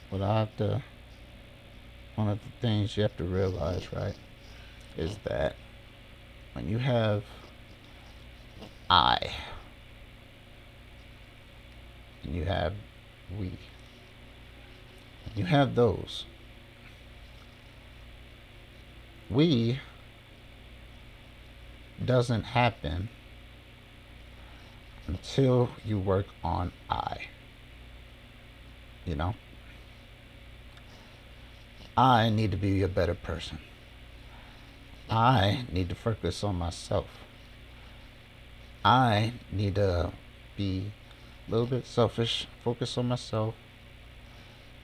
what I have to, one of the things you have to realize, right, is that when you have I and you have we, you have those. We doesn't happen until you work on I. You know, I need to be a better person. I need to focus on myself. I need to be a little bit selfish, focus on myself,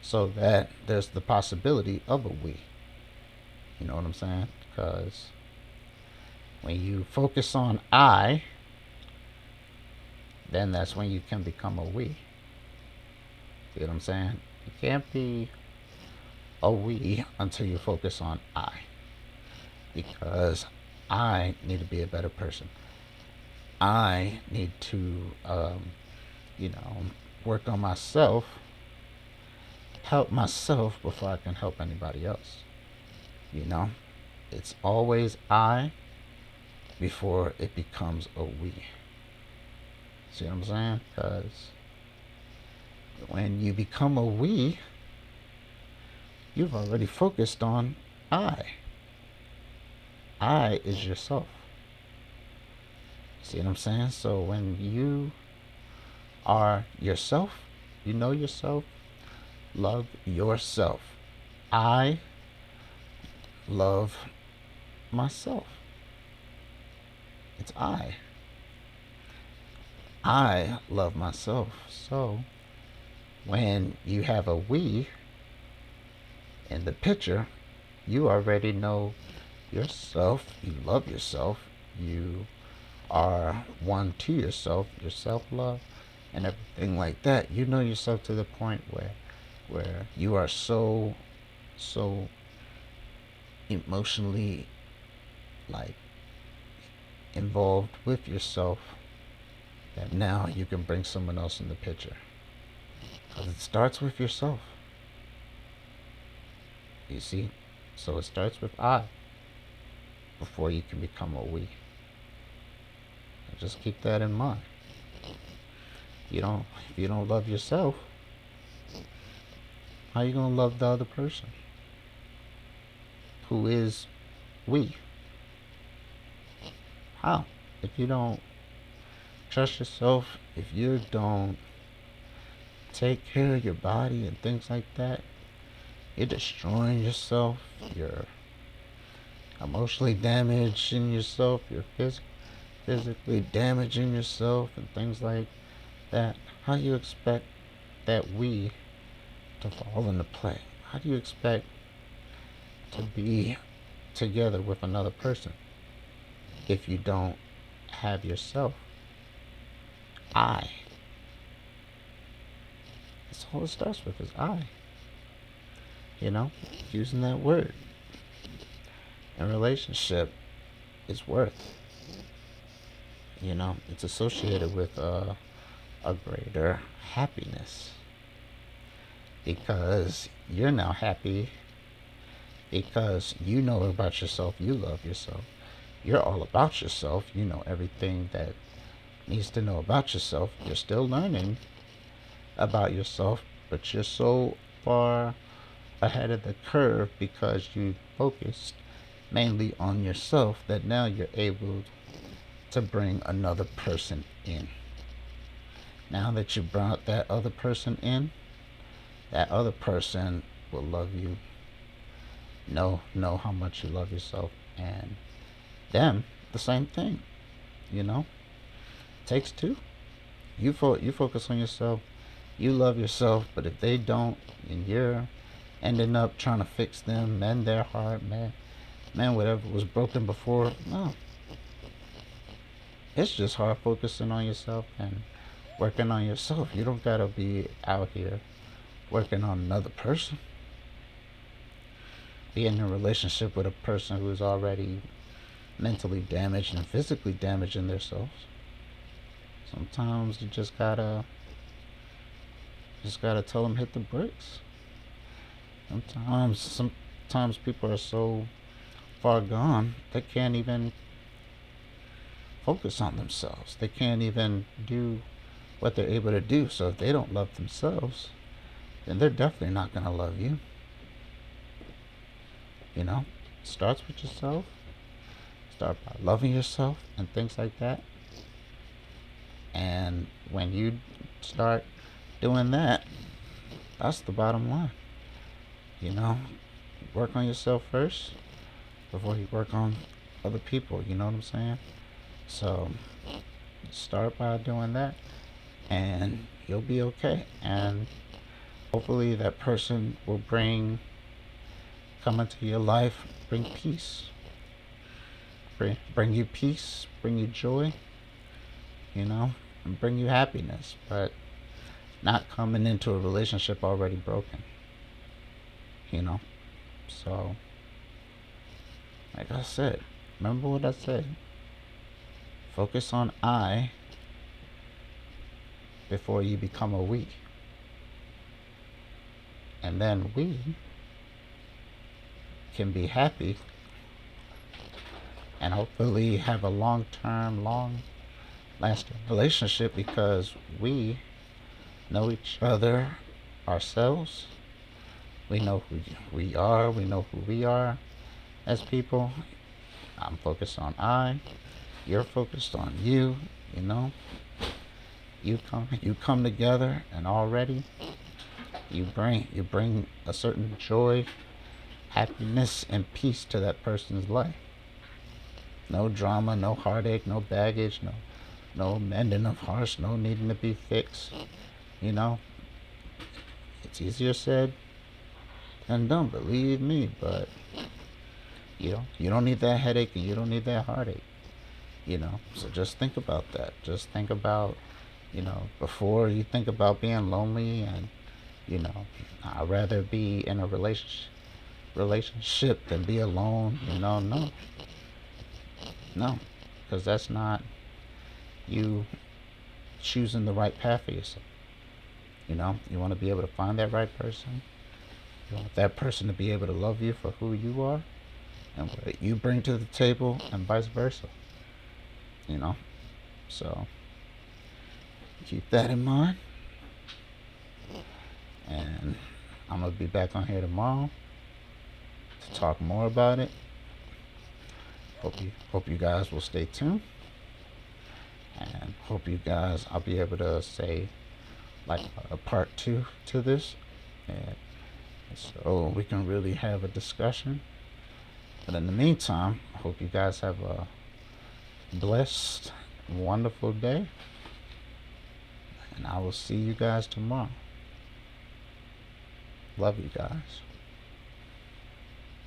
so that there's the possibility of a we. You know what I'm saying? Because when you focus on I, then that's when you can become a we. See what I'm saying? You can't be a we until you focus on I. Because I need to be a better person. I need to, you know, work on myself, help myself before I can help anybody else. You know, it's always I before it becomes a we. See what I'm saying? Because when you become a we, you've already focused on I. I is yourself. See what I'm saying? So when you are yourself, you know yourself, love yourself. I love myself. It's I. I love myself. So when you have a we in the picture, you already know yourself, you love yourself, you are one to yourself, your self love and everything like that. You know yourself to the point where you are so emotionally like involved with yourself that now you can bring someone else in the picture. Because it starts with yourself. You see? So it starts with I before you can become a we. Just keep that in mind. You don't if you don't love yourself, how you gonna love the other person? Who is we? How? If you don't trust yourself, if you don't take care of your body and things like that, you're destroying yourself, you're emotionally damaging yourself, you're physically damaging yourself and things like that. How do you expect that we to fall into play? How do you expect to be together with another person if you don't have yourself? I. That's all it starts with is I. You know, using that word. A relationship is worth. You know, it's associated with a greater happiness because you're now happy because you know about yourself, you love yourself, you're all about yourself, you know everything that needs to know about yourself. You're still learning about yourself, but you're so far ahead of the curve because you focused mainly on yourself that now you're able to bring another person in. Now that you brought that other person in, that other person will love you, know how much you love yourself, and them the same thing. You know, takes two. You focus on yourself, you love yourself, but if they don't, and you're ending up trying to fix them, mend their heart, man, whatever was broken before, no, it's just hard focusing on yourself and working on yourself. You don't gotta be out here working on another person. Be in a relationship with a person who is already mentally damaged and physically damaged in themselves. Sometimes you just gotta tell them hit the bricks. Sometimes people are so far gone they can't even focus on themselves. They can't even do what they're able to do. So if they don't love themselves, then they're definitely not going to love you. You know, starts with yourself. Start by loving yourself and things like that. And when you start doing that, that's the bottom line. You know, work on yourself first before you work on other people. You know what I'm saying? So start by doing that, and you'll be okay. And hopefully, that person will come into your life, bring peace, bring you peace, bring you joy, you know, and bring you happiness. But not coming into a relationship already broken, you know. So, like I said, remember what I said. Focus on I before you become a we. And then we can be happy and hopefully have a long term, long lasting relationship because we know each other ourselves. We know who we are. We know who we are as people. I'm focused on I. You're focused on you. You know, you come together, and already you bring a certain joy, happiness, and peace to that person's life. No drama, no heartache, no baggage, no mending of hearts, no needing to be fixed. You know, it's easier said than done, believe me. But you don't need that headache and you don't need that heartache. So just think about that. Just think about, before you think about being lonely and you know, I'd rather be in a relationship than be alone. No, because that's not you choosing the right path for yourself. You want to be able to find that right person. You want that person to be able to love you for who you are and what you bring to the table, and vice versa. You know, so keep that in mind. And I'm gonna be back on here tomorrow to talk more about it. Hope you guys will stay tuned, and hope you guys I'll be able to say like a part two to this, and so we can really have a discussion. But in the meantime, I hope you guys have a blessed, wonderful day, and I will see you guys tomorrow. Love you guys.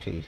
Peace.